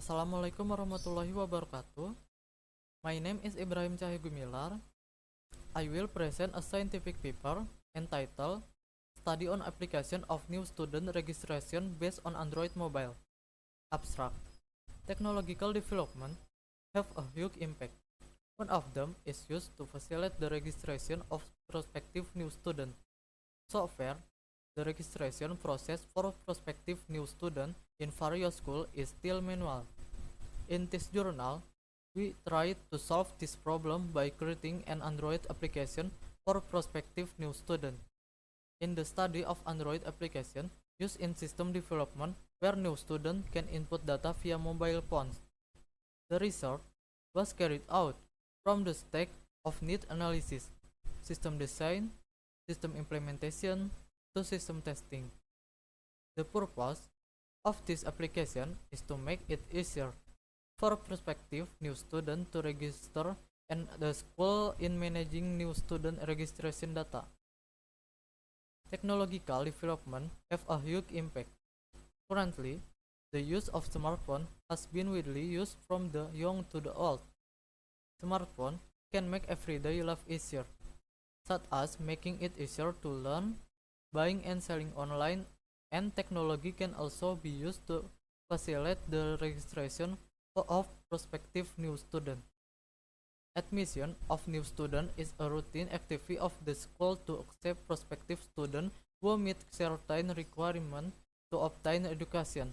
Assalamualaikum warahmatullahi wabarakatuh. My name is Ibrahim Cahyo Gumilar. I will present a scientific paper entitled Study on Application of New Student Registration Based on Android Mobile. Abstract. Technological development have a huge impact. One of them is used to facilitate the registration of prospective new students. So far, the registration process for prospective new students in various schools is still manual. In this journal, we tried to solve this problem by creating an Android application for prospective new students. In the study of Android application used in system development where new students can input data via mobile phones, the research was carried out from the stage of need analysis, system design, system implementation, to system testing. The purpose of this application is to make it easier for prospective new students to register and the school in managing new student registration data. Technological development have a huge impact. Currently, the use of smartphone has been widely used from the young to the old. Smartphone can make everyday life easier, such as making it easier to learn, buying and selling online, and technology can also be used to facilitate the registration of prospective new students. Admission of new students is a routine activity of the school to accept prospective students who meet certain requirements to obtain education,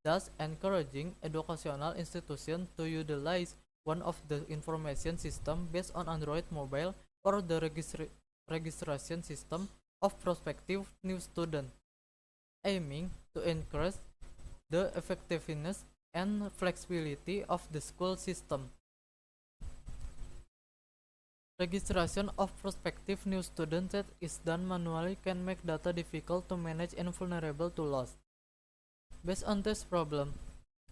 thus encouraging educational institutions to utilize one of the information system based on Android mobile or the registration system of prospective new students, aiming to increase the effectiveness and flexibility of the school system. Registration of prospective new students that is done manually can make data difficult to manage and vulnerable to loss. Based on this problem,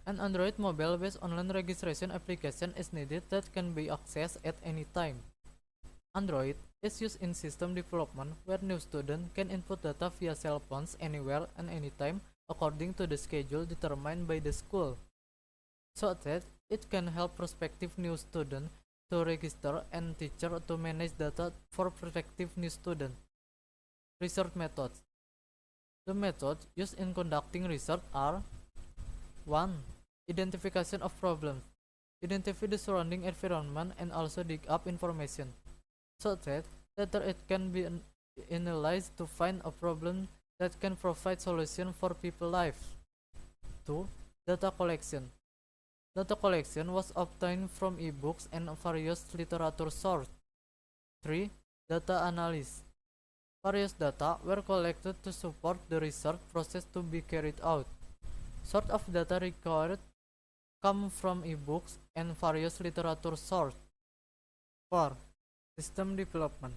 an Android mobile-based online registration application is needed that can be accessed at any time. Android is used in system development where new students can input data via cell phones anywhere and anytime according to the schedule determined by the school, so that it can help prospective new students to register and teacher to manage data for prospective new students. Research methods. The methods used in conducting research are 1. Identification of problems. Identify the surrounding environment and also dig up information, so that later it can be analyzed to find a problem that can provide solution for people's lives. 2. Data collection. Data collection was obtained from ebooks and various literature sources. 3. Data analysis. Various data were collected to support the research process to be carried out. Source of data required come from ebooks and various literature sources. 4. System development.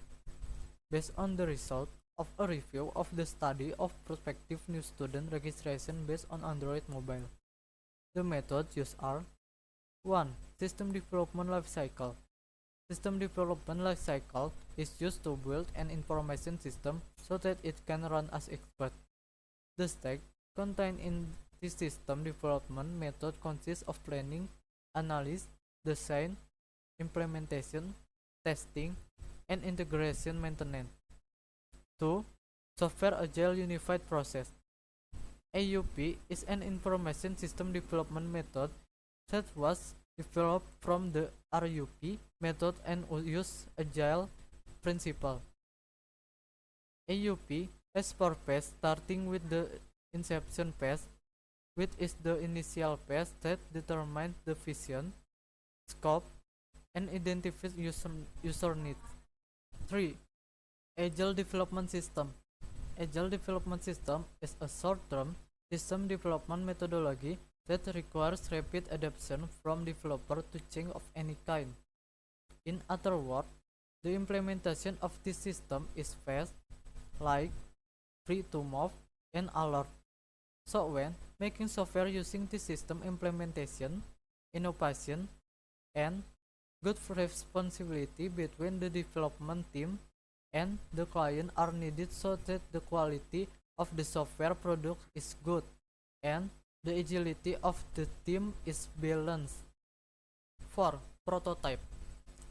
Based on the result of a review of the study of prospective new student registration based on Android mobile, the methods used are 1. System development lifecycle. System development lifecycle is used to build an information system so that it can run as expected. The steps contained in the system development method consists of planning, analysis, design, implementation, testing, and integration maintenance. 2. Software Agile Unified Process. AUP is an information system development method that was developed from the RUP method and use agile principle. AUP has 4 phases starting with the inception phase, which is the initial phase that determines the vision, scope, and identifies user needs. 3. Agile Development System. Agile Development System is a short-term system development methodology that requires rapid adaptation from developer to change of any kind. In other words, the implementation of this system is fast, like, free to move, and alert. So when making software using this system implementation, innovation, and good responsibility between the development team and the client are needed so that the quality of the software product is good and The agility of the team is balanced. 4. Prototype.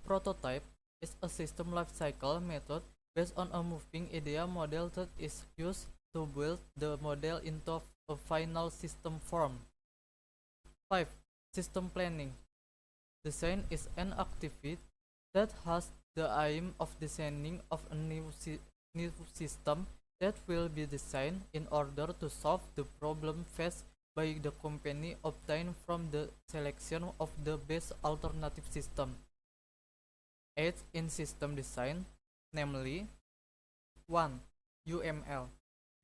Prototype is a system lifecycle method based on a moving idea model that is used to build the model into a final system form. 5. System planning. Design is an activity that has the aim of designing of a new system that will be designed in order to solve the problem faced by the company obtained from the selection of the best alternative system. 8. In system design, namely 1. UML.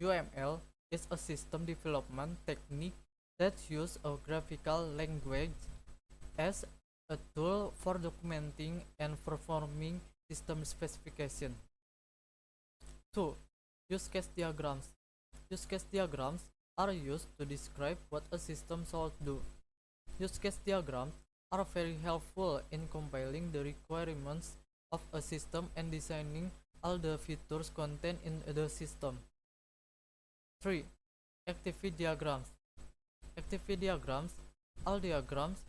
UML is a system development technique that uses a graphical language as a tool for documenting and performing system specification. 2. Use case diagrams. Use case diagrams are used to describe what a system should do. Use case diagrams are very helpful in compiling the requirements of a system and designing all the features contained in the system. 3. Activity diagrams. Activity diagrams are diagrams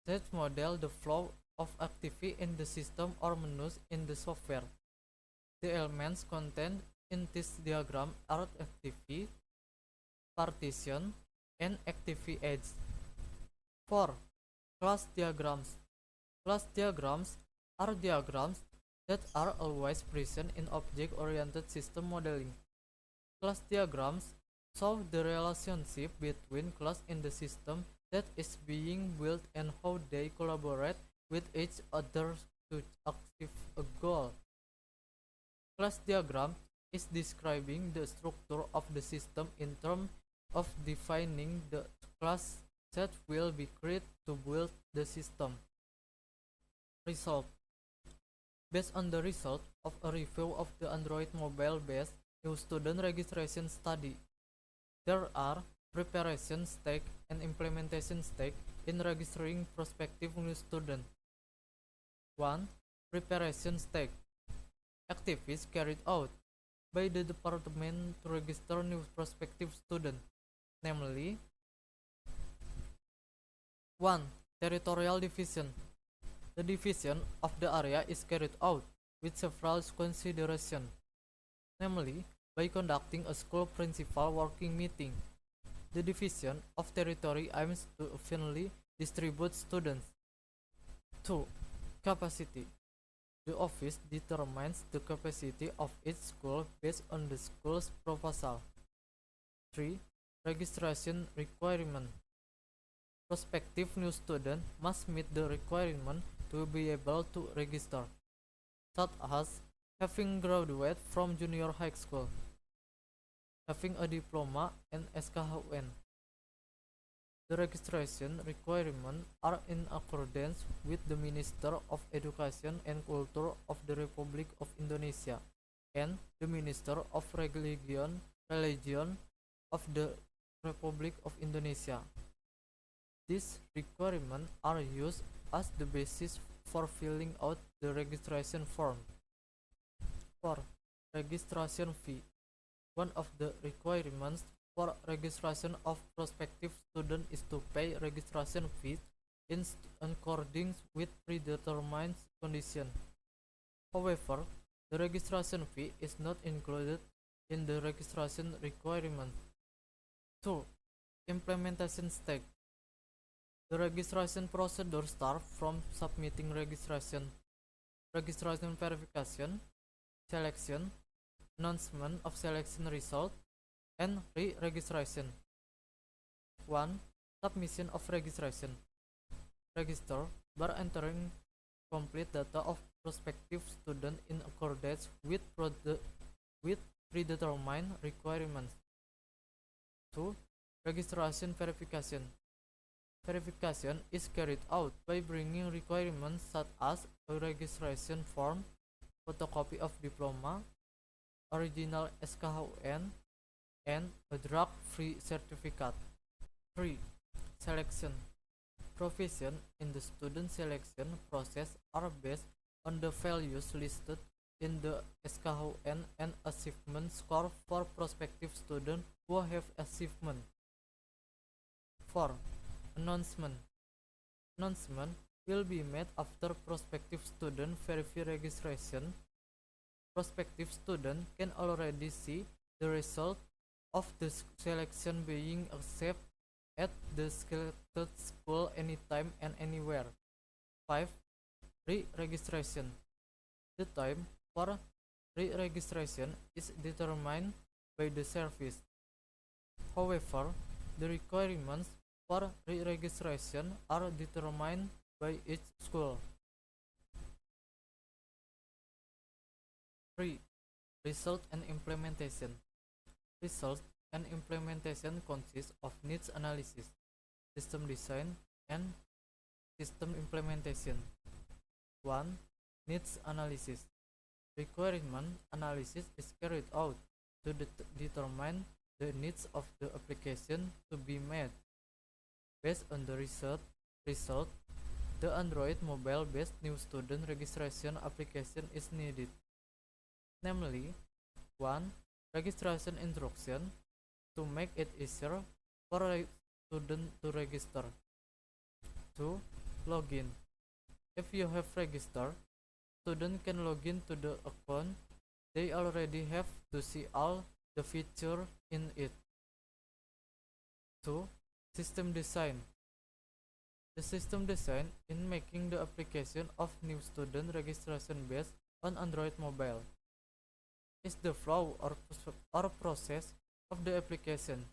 that model the flow of activity in the system or menus in the software. The elements contained in this diagram are activity, partition, and activity edge. 4. Class diagrams. Class diagrams are diagrams that are always present in object-oriented system modeling. Class diagrams show the relationship between class in the system that is being built and how they collaborate with each other to achieve a goal. Class diagram is describing the structure of the system in terms of defining the class that will be created to build the system. Result. Based on the result of a review of the Android mobile-based new student registration study, there are preparation stage and implementation stage in registering prospective new students. 1. Preparation stage. Activities carried out by the department to register new prospective students, namely 1. Territorial division. The division of the area is carried out with several considerations, namely by conducting a school principal working meeting. The division of territory aims to evenly distribute students. 2. Capacity. The office determines the capacity of each school based on the school's proposal. 3. Registration requirement. Prospective new student must meet the requirement to be able to register, such as having graduated from junior high school, having a diploma and SKHUN. The registration requirements are in accordance with the Minister of Education and Culture of the Republic of Indonesia and the Minister of Religion of the Republic of Indonesia. These requirements are used as the basis for filling out the registration form. 4. Registration fee. One of the requirements for registration of prospective students is to pay registration fees in accordance with predetermined conditions. However, the registration fee is not included in the registration requirements. 2. Implementation stage. The registration procedure starts from submitting registration verification, selection, announcement of selection result, and re-registration. 1. Submission of registration. Register by entering complete data of prospective student in accordance with predetermined requirements. 2. Registration verification. Verification is carried out by bringing requirements such as a registration form, photocopy of diploma, original SKHUN, and a drug-free certificate. 3. Selection. Provisions in the student selection process are based on the values listed in the SKHUN and achievement score for prospective students who have achievement. 4. Announcement. Announcement will be made after prospective student verify registration. Prospective student can already see the result of the selection being accepted at the selected school anytime and anywhere. 5. Re-registration. The time for re-registration is determined by the service. However, the requirements for re-registration are determined by each school. 3. Result and implementation. Result and implementation consist of needs analysis, system design, and system implementation. 1. Needs analysis. Requirement analysis is carried out to determine the needs of the application to be met. Based on the result, the Android mobile-based new student registration application is needed. Namely, 1. Registration instruction to make it easier for a student to register. 2. Login. If you have registered, student can log in to the account. They already have to see all the features in it. 2. System design. The system design in making the application of new student registration based on Android mobile is the flow or process of the application.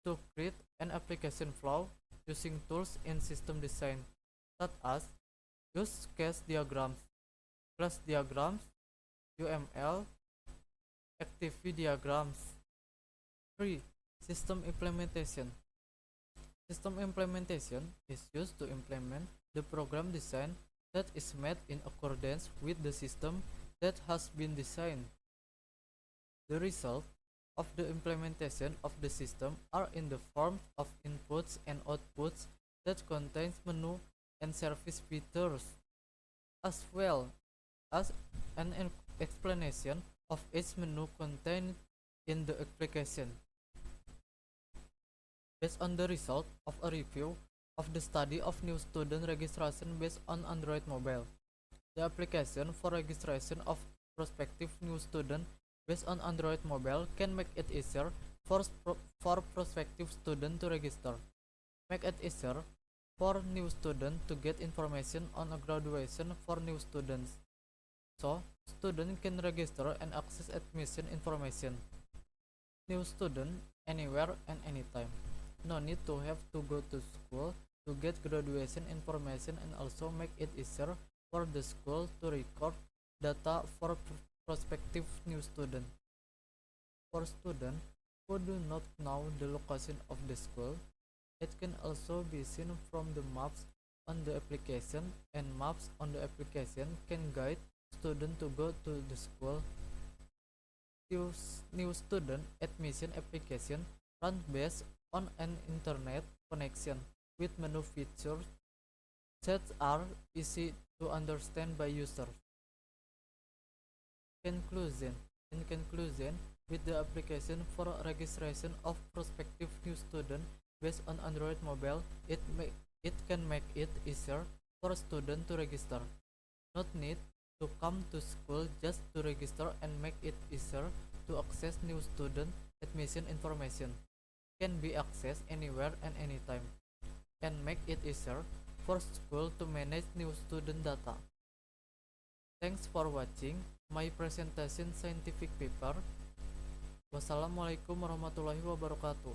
To create an application flow using tools in system design, such as use case diagrams, class diagrams, UML, activity diagrams. 3. System implementation. System implementation is used to implement the program design that is made in accordance with the system that has been designed. The result of the implementation of the system are in the form of inputs and outputs that contains menu and service features, as well as an explanation of each menu contained in the application. Based on the result of a review of the study of new student registration based on Android mobile, the application for registration of prospective new student based on Android mobile can make it easier for prospective student to register, make it easier for new student to get information on a graduation for new students, so student can register and access admission information. New student anywhere and anytime. No need to have to go to school to get graduation information, and also make it easier for the school to record data for prospective new student. For students who do not know the location of the school, it can also be seen from the maps on the application, and maps on the application can guide students to go to the school. New student admission application runs based on an internet connection with menu features that are easy to understand by users. In conclusion, with the application for registration of prospective new student based on Android mobile, it can make it easier for a student to register. Not need to come to school just to register, and make it easier to access new student admission information. Can be accessed anywhere and anytime, and make it easier for school to manage new student data. Thanks for watching my presentation scientific paper. Wassalamualaikum warahmatullahi wabarakatuh.